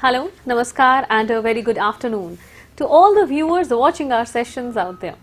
Hello, Namaskar and a very good afternoon to all the viewers watching our sessions out there.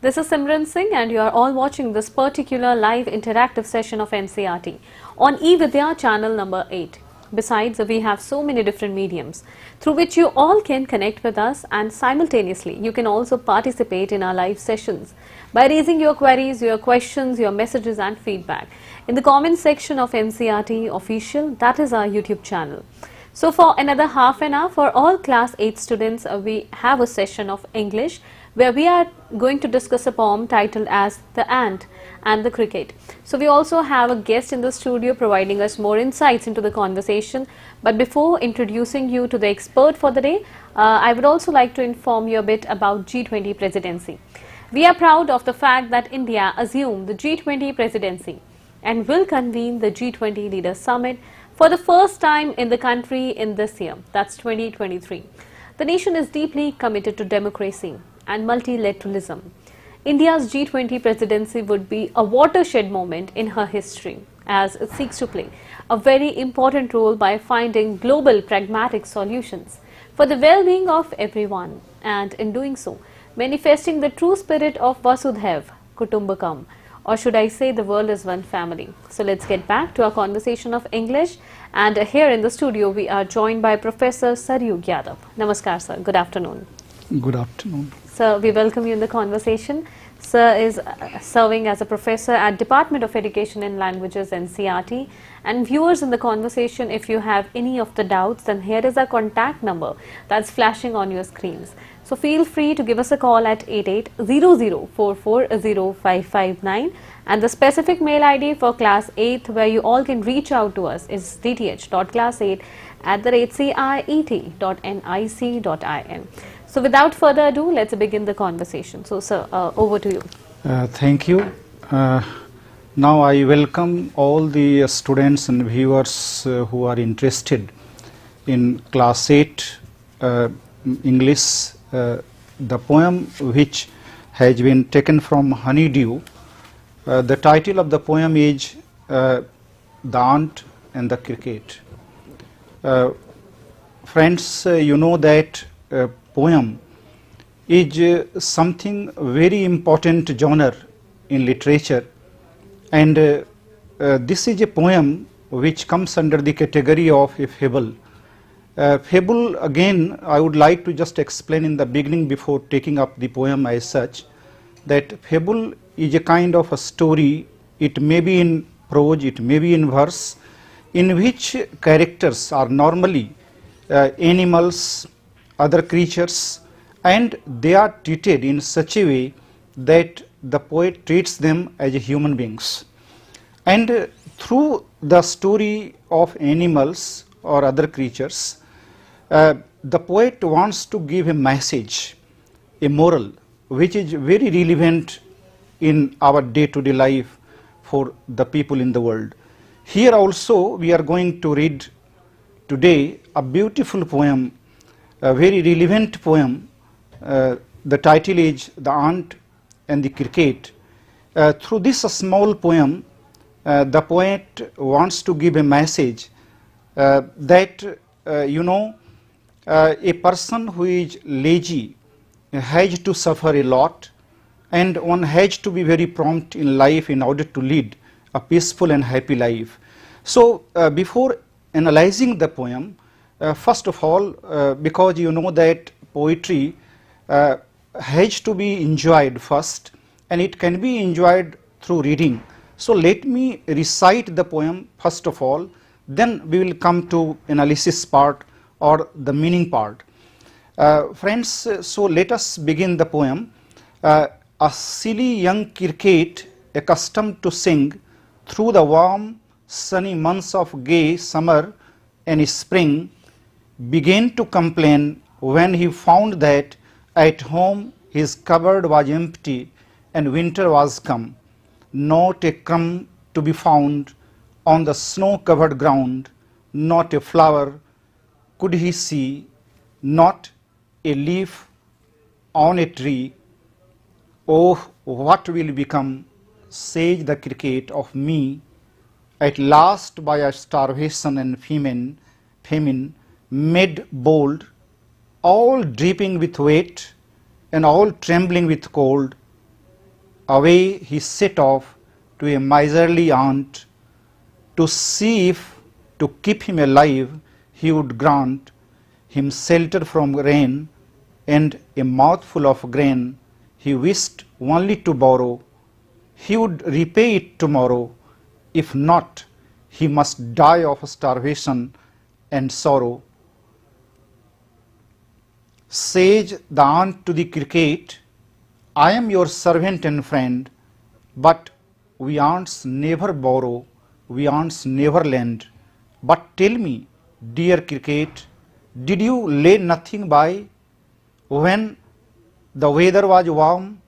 This is Simran Singh and you are all watching this particular live interactive session of NCERT on eVidya channel number 8. Besides, we have so many different mediums through which you all can connect with us, and simultaneously you can also participate in our live sessions by raising your queries, your questions, your messages and feedback in the comment section of NCERT Official, that is our YouTube channel. So for another half an hour for all class 8 students, we have a session of English where we are going to discuss a poem titled as The Ant and the Cricket. So we also have a guest in the studio providing us more insights into the conversation. But before introducing you to the expert for the day, I would also like to inform you a bit about G20 presidency. We are proud of the fact that India assumed the G20 presidency and will convene the G20 Leaders Summit for the first time in the country in this year, that's 2023. The nation is deeply committed to democracy and multilateralism. India's G20 presidency would be a watershed moment in her history as it seeks to play a very important role by finding global pragmatic solutions for the well-being of everyone, and in doing so, manifesting the true spirit of Vasudhaiv Kutumbakam, or should I say the world is one family. So let's get back to our conversation of English, and here in the studio we are joined by Professor Saryug Yadav. Namaskar sir, good afternoon. Good afternoon. Sir, we welcome you in the conversation. Sir is serving as a professor at Department of Education and Languages NCERT, and viewers in the conversation, if you have any of the doubts, then here is our contact number that's flashing on your screens. So feel free to give us a call at 8800440559, and the specific mail ID for class 8 where you all can reach out to us is dth.class8@ciet.nic.in. So without further ado, let's begin the conversation. So sir, over to you. Thank you. Now I welcome all the students and viewers who are interested in class 8 English. The poem which has been taken from Honeydew. The title of the poem is The Ant and the Cricket. Friends, you know that poem is something very important genre in literature, and this is a poem which comes under the category of a fable. Fable, again, I would like to just explain in the beginning before taking up the poem as such, that fable is a kind of a story. It may be in prose, it may be in verse, in which characters are normally animals, other creatures, and they are treated in such a way that the poet treats them as human beings. And through the story of animals or other creatures, the poet wants to give a message, a moral, which is very relevant in our day-to-day life for the people in the world. Here also we are going to read today a beautiful poem, a very relevant poem. The title is The Ant and the Cricket. Through this small poem, the poet wants to give a message that a person who is lazy has to suffer a lot, and one has to be very prompt in life in order to lead a peaceful and happy life. So before analyzing the poem, first of all, because you know that poetry has to be enjoyed first, and it can be enjoyed through reading. So let me recite the poem first of all, then we will come to analysis part or the meaning part. Friends, so let us begin the poem. A silly young cricket, accustomed to sing through the warm sunny months of gay summer and spring, began to complain when he found that at home his cupboard was empty and winter was come, not a crumb to be found on the snow-covered ground, not a flower could he see, not a leaf on a tree. Oh, what will become, says the cricket, of me, at last by a starvation and famine, made bold, all dripping with wet and all trembling with cold, away he set off to a miserly aunt, to see if, to keep him alive, he would grant him shelter from rain, and a mouthful of grain he wished only to borrow. He would repay it tomorrow, if not, he must die of starvation and sorrow. Says the aunt to the cricket, I am your servant and friend, but we aunts never borrow, we aunts never lend. But tell me, dear cricket, did you lay nothing by when the weather was warm?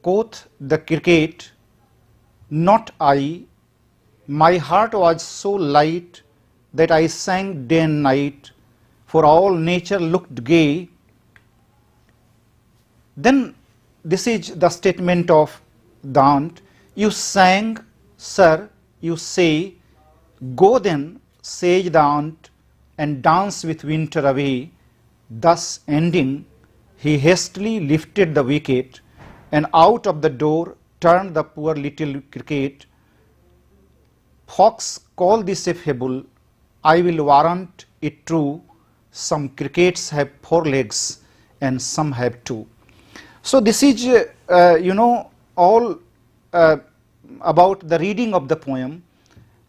Quoth the cricket, not I. My heart was so light that I sang day and night, for all nature looked gay. Then this is the statement of the aunt. You sang, sir, you say, go then, says the aunt, and dance with winter away. Thus ending, he hastily lifted the wicket, and out of the door turned the poor little cricket. Fox, call this a fable, I will warrant it true. Some crickets have 4 legs and some have 2. So this is, all about the reading of the poem.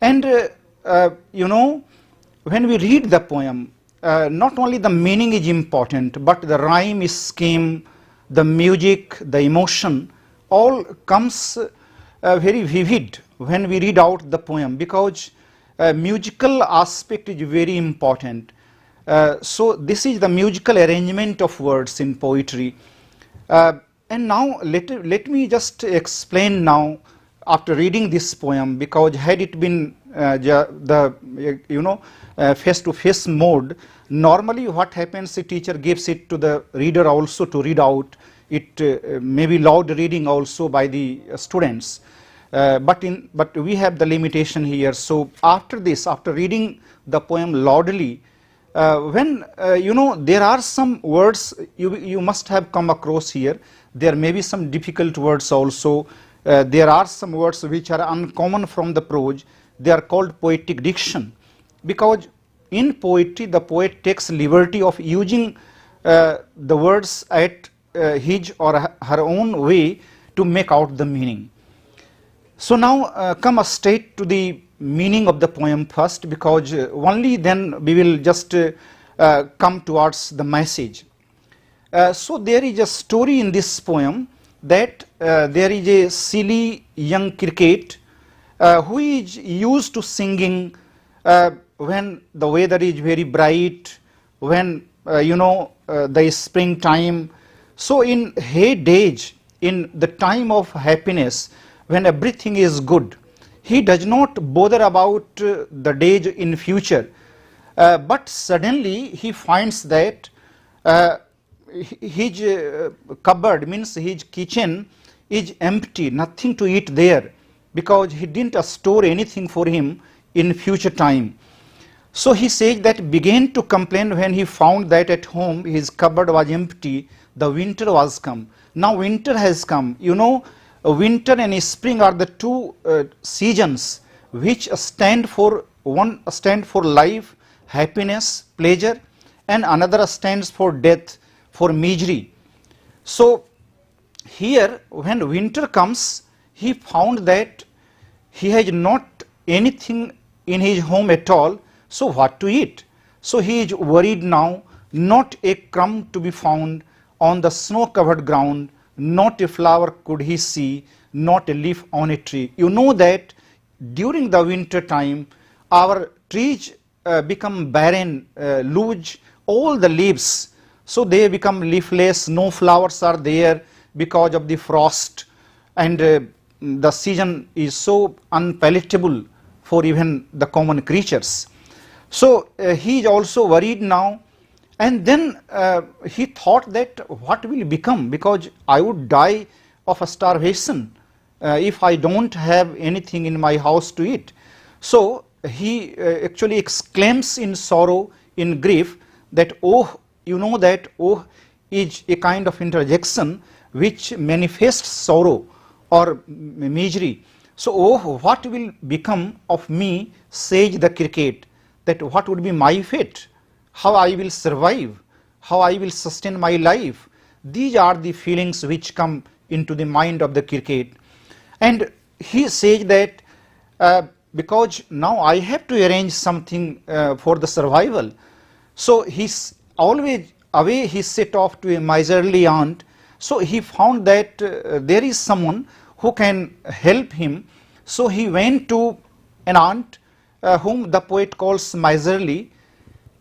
And, when we read the poem, not only the meaning is important, but the rhyme scheme, the music, the emotion, all comes very vivid when we read out the poem, because musical aspect is very important. So this is the musical arrangement of words in poetry. And now let me just explain now, after reading this poem, because had it been face-to-face mode, normally what happens, the teacher gives it to the reader also to read out. It may be loud reading also by the students, but we have the limitation here. So after this, after reading the poem loudly, when there are some words you must have come across here. There may be some difficult words also. There are some words which are uncommon from the prose. They are called poetic diction, because in poetry the poet takes liberty of using the words at his or her own way to make out the meaning. So now come straight to the meaning of the poem first, because only then we will just come towards the message. So there is a story in this poem that there is a silly young cricket who is used to singing when the weather is very bright, when the springtime. So in heydays, in the time of happiness, when everything is good, he does not bother about the days in future, but suddenly he finds that his cupboard, means his kitchen, is empty, nothing to eat there, because he didn't store anything for him in future time. So he says that began to complain when he found that at home his cupboard was empty, the winter was come. Now winter has come. Winter and spring are the two seasons which stand for, one stand for life, happiness, pleasure, and another stands for death, for misery. So here when winter comes, he found that he has not anything in his home at all, so what to eat? So he is worried now, not a crumb to be found on the snow covered ground, not a flower could he see, not a leaf on a tree. You know that during the winter time our trees become barren, lose all the leaves, so they become leafless, no flowers are there because of the frost, and the season is so unpalatable for even the common creatures. So he is also worried now, and then he thought that what will become, because I would die of a starvation if I don't have anything in my house to eat. So he actually exclaims in sorrow, in grief, that oh, you know that oh is a kind of interjection which manifests sorrow or misery. So oh, what will become of me, says the cricket, that what would be my fate, how I will survive, how I will sustain my life. These are the feelings which come into the mind of the cricket. And he says that because now I have to arrange something for the survival. So he's always away, he set off to a miserly aunt. So he found that there is someone who can help him. So he went to an aunt whom the poet calls miserly,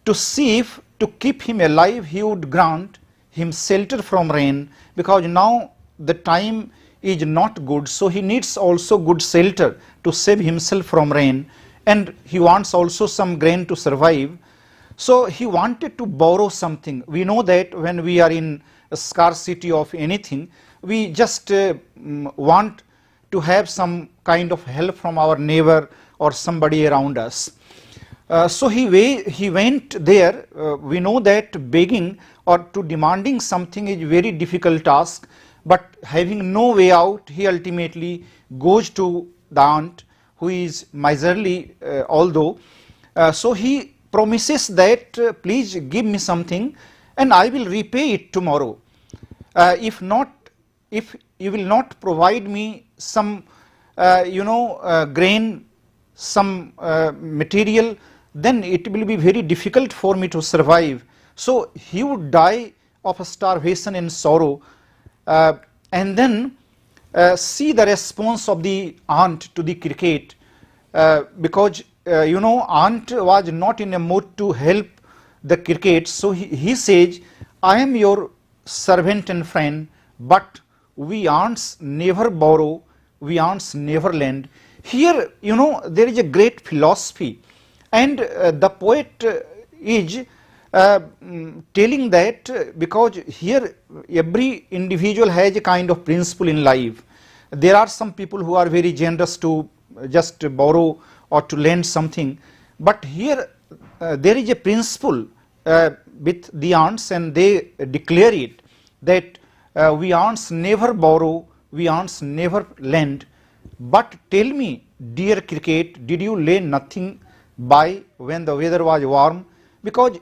to see if to keep him alive he would grant him shelter from rain, because now the time is not good, so he needs also good shelter to save himself from rain, and he wants also some grain to survive. So he wanted to borrow something. We know that when we are in a scarcity of anything, we just want to have some kind of help from our neighbor or somebody around us. So he went there. We know that begging or to demanding something is a very difficult task, but having no way out, he ultimately goes to the aunt who is miserly although. So he promises that please give me something and I will repay it tomorrow. If not, if you will not provide me some grain, some material, then it will be very difficult for me to survive. So he would die of starvation and sorrow. And then see the response of the aunt to the cricket, because aunt was not in a mood to help the cricket. So he says, I am your servant and friend, but we aunts never borrow, we aunts never lend. Here there is a great philosophy, and the poet is telling that because here every individual has a kind of principle in life. There are some people who are very generous to just borrow or to lend something, but here there is a principle with the aunts, and they declare it that we aunts never borrow, we aunts never lend. But tell me, dear cricket, did you lay nothing by when the weather was warm? Because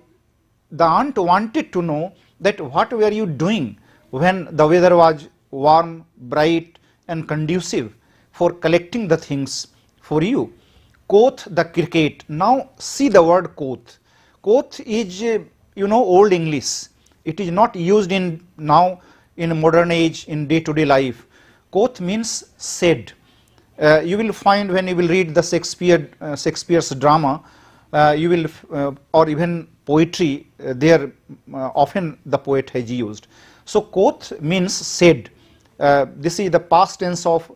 the aunt wanted to know that what were you doing when the weather was warm, bright and conducive for collecting the things for you. Quoth the cricket. Now see the word quoth. Quoth is old English. It is not used in now in modern age in day-to-day life. Quoth means said. You will find when you will read the Shakespeare's drama, you will or even poetry, there often the poet has used. So quoth means said. This is the past tense of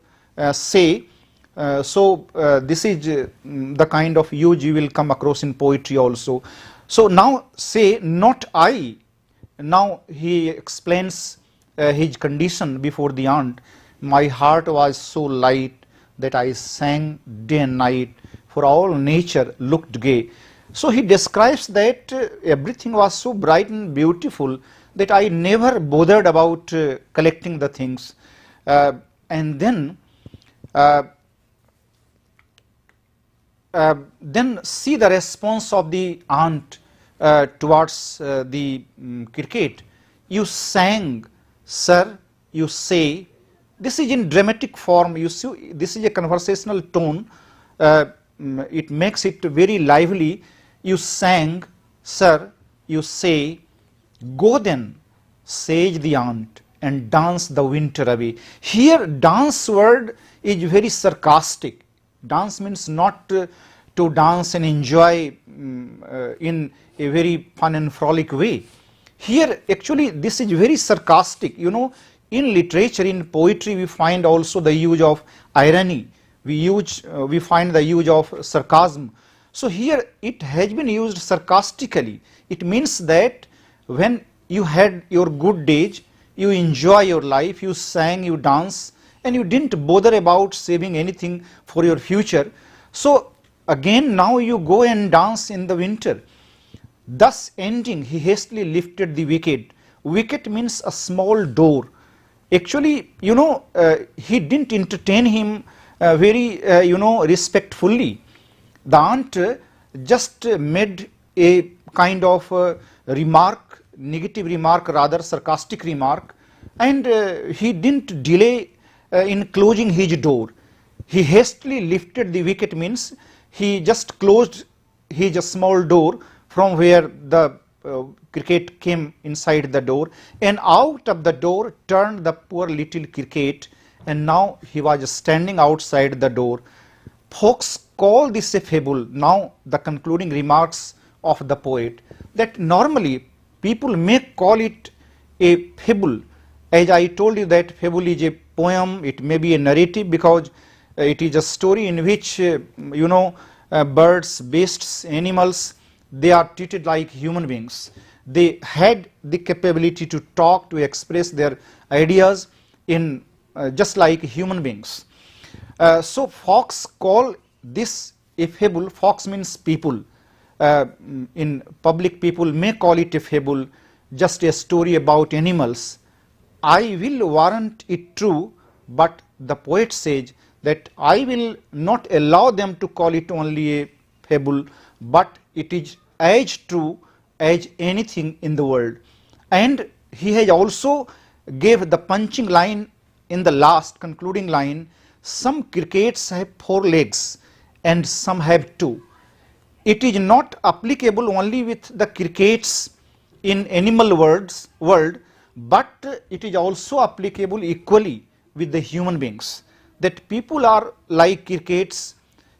say. This is the kind of use you will come across in poetry also. So now say, not I. Now he explains his condition before the aunt. My heart was so light that I sang day and night, for all nature looked gay. So he describes that everything was so bright and beautiful that I never bothered about collecting the things. And then see the response of the aunt towards the cricket. You sang, sir, you say. This is in dramatic form. You see, this is a conversational tone. It makes it very lively. You sang, sir, you say. Go then, says the aunt, and dance the winter away. Here dance word is very sarcastic. Dance means not to dance and enjoy in a very fun and frolic way. Here actually this is very sarcastic. In literature, in poetry, we find also the use of irony. We find the use of sarcasm. So here it has been used sarcastically. It means that when you had your good days, you enjoy your life, you sang, you danced, and you didn't bother about saving anything for your future. So again now you go and dance in the winter. Thus ending, he hastily lifted the wicket. Wicket means a small door. Actually, he didn't entertain him very, respectfully. The aunt just made a kind of remark, negative remark, rather sarcastic remark, and he didn't delay in closing his door. He hastily lifted the wicket means he just closed his small door from where the cricket came inside the door, and out of the door turned the poor little cricket, and now he was standing outside the door. Folks call this a fable. Now the concluding remarks of the poet, that normally people may call it a fable. As I told you that fable is a poem, it may be a narrative because it is a story in which birds, beasts, animals, they are treated like human beings. They had the capability to talk, to express their ideas in just like human beings. So folks call this a fable. Folks means people. In public, people may call it a fable, just a story about animals. I will warrant it true, but the poet says that I will not allow them to call it only a fable, but it is as true as anything in the world. And he has also gave the punching line in the last concluding line, some crickets have 4 legs and some have 2. It is not applicable only with the crickets in animal world, but it is also applicable equally with the human beings, that people are like crickets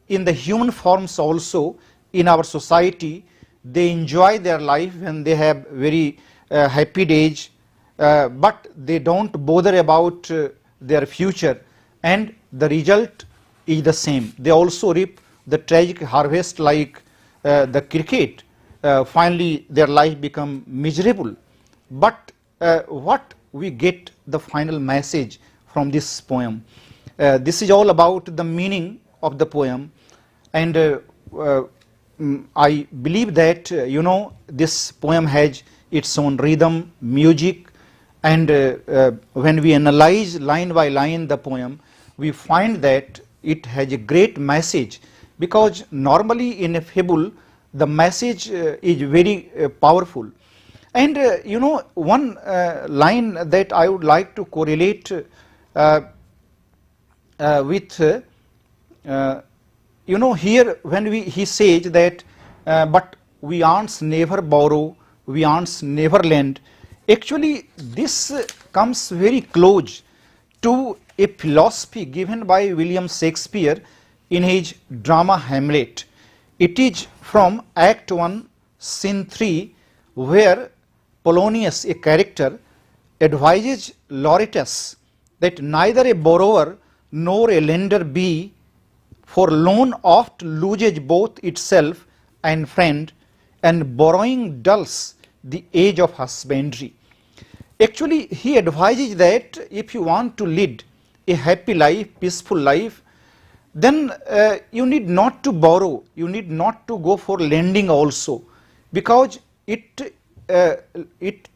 in the human forms also in our society. They enjoy their life when they have very happy days, but they don't bother about their future, and the result is the same. They also reap the tragic harvest like the cricket. Finally their life become miserable. But what we get the final message from this poem? This is all about the meaning of the poem, and I believe that this poem has its own rhythm, music, and when we analyze line by line the poem, we find that it has a great message, because normally in a fable the message is very powerful. And one line that I would like to correlate with here when he says that but we aunts never borrow, we aunts never lend. Actually this comes very close to a philosophy given by William Shakespeare in his drama Hamlet. It is from Act 1, Scene 3, where Polonius, a character, advises Lauretus that neither a borrower nor a lender be, for loan oft loses both itself and friend, and borrowing dulls the age of husbandry. Actually he advises that if you want to lead a happy life, peaceful life, then you need not to borrow, you need not to go for lending also, because it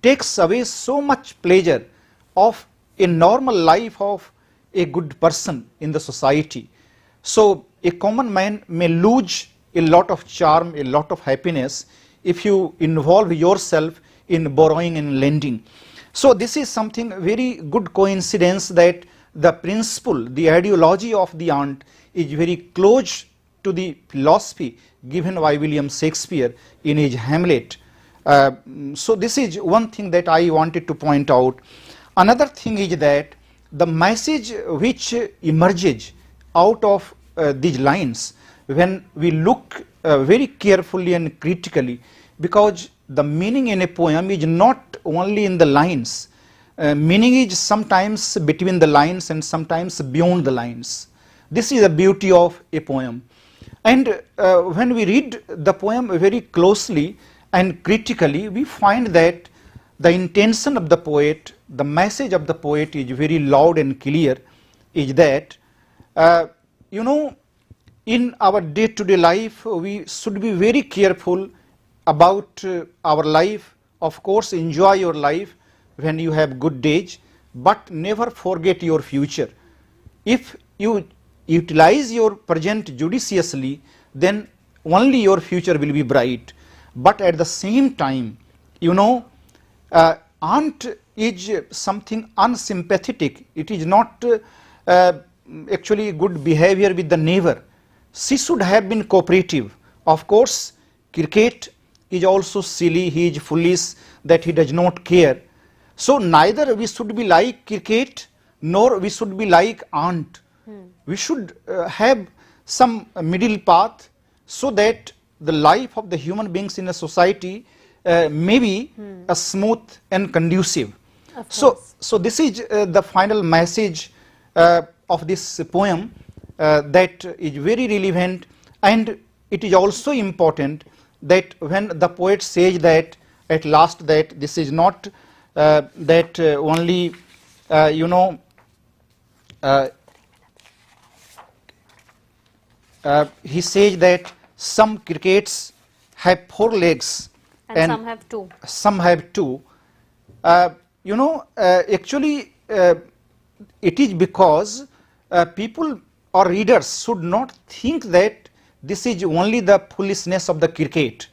takes away so much pleasure of a normal life of a good person in the society. So a common man may lose a lot of charm, a lot of happiness if you involve yourself in borrowing and lending. So this is something very good coincidence that the principle, the ideology of the aunt is very close to the philosophy given by William Shakespeare in his Hamlet. So this is one thing that I wanted to point out. Another thing is that the message which emerges out of these lines, when we look very carefully and critically, because the meaning in a poem is not only in the lines, meaning is sometimes between the lines and sometimes beyond the lines. This is the beauty of a poem. And when we read the poem very closely and critically, we find that the intention of the poet, the message of the poet is very loud and clear, is that in our day-to-day life we should be very careful about our life. Of course, enjoy your life when you have good days, but never forget your future. If you utilize your present judiciously, then only your future will be bright. But at the same time, you know, aunt is something unsympathetic. It is not actually good behavior with the neighbor. She should have been cooperative. Of course, cricket is also silly, he is foolish, that he does not care. So neither we should be like cricket, nor we should be like aunt. We should have some middle path, so that the life of the human beings in a society may be a smooth and conducive. So this is the final message of this poem that is very relevant, and it is also important that when the poet says that at last that this is not that only you know he says that some crickets have 4 legs and some have 2. Some have 2. You know, actually it is because people or readers should not think that this is only the foolishness of the cricket.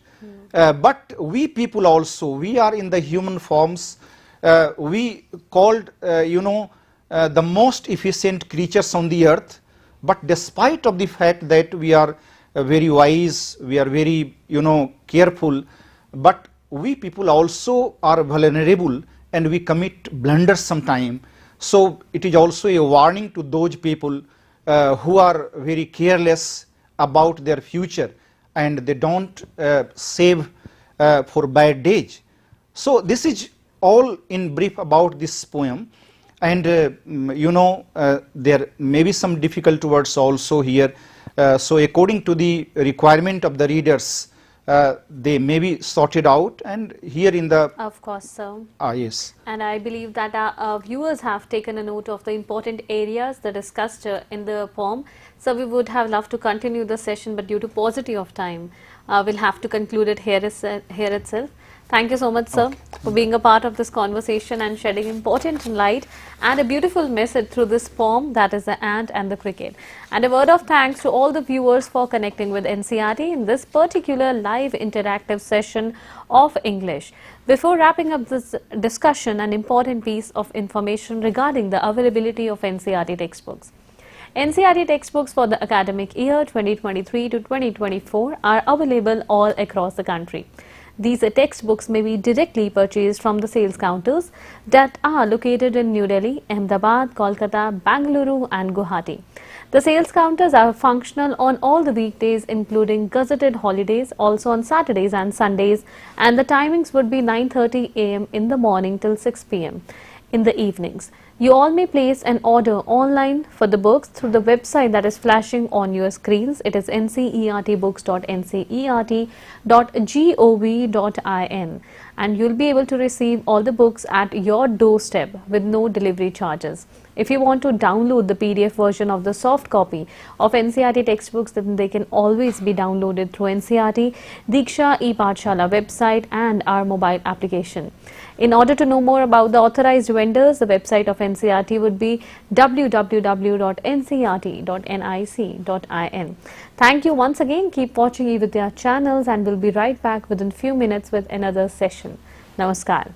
But we people also, we are in the human forms, we called you know the most efficient creatures on the earth. But despite of the fact that we are very wise, we are very, you know, careful, but we people also are vulnerable and we commit blunders sometime. So it is also a warning to those people who are very careless about their future and they don't save for bad days. So this is all in brief about this poem. And you know, there may be some difficult words also here. So according to the requirement of the readers, they may be sorted out, and here in the... Of course, sir. Yes. And I believe that our viewers have taken a note of the important areas that discussed in the poem. So we would have loved to continue the session, but due to paucity of time, we'll have to conclude it here itself. Thank you so much, sir, for being a part of this conversation and shedding important light and a beautiful message through this poem, that is the ant and the cricket. And a word of thanks to all the viewers for connecting with NCERT in this particular live interactive session of English. Before wrapping up this discussion, an important piece of information regarding the availability of NCERT textbooks. NCERT textbooks for the academic year 2023 to 2024 are available all across the country. These textbooks may be directly purchased from the sales counters that are located in New Delhi, Ahmedabad, Kolkata, Bangalore and Guwahati. The sales counters are functional on all the weekdays including gazetted holidays, also on Saturdays and Sundays, and the timings would be 9:30 a.m. in the morning till 6 p.m. in the evenings. You all may place an order online for the books through the website that is flashing on your screens. It is ncertbooks.ncert.gov.in, and you'll be able to receive all the books at your doorstep with no delivery charges. If you want to download the PDF version of the soft copy of NCERT textbooks, then they can always be downloaded through NCERT Diksha ePathshala website and our mobile application. In order to know more about the authorized vendors, the website of NCERT would be www.ncert.nic.in. Thank you once again. Keep watching eVidya channels and we'll be right back within few minutes with another session. Namaskar.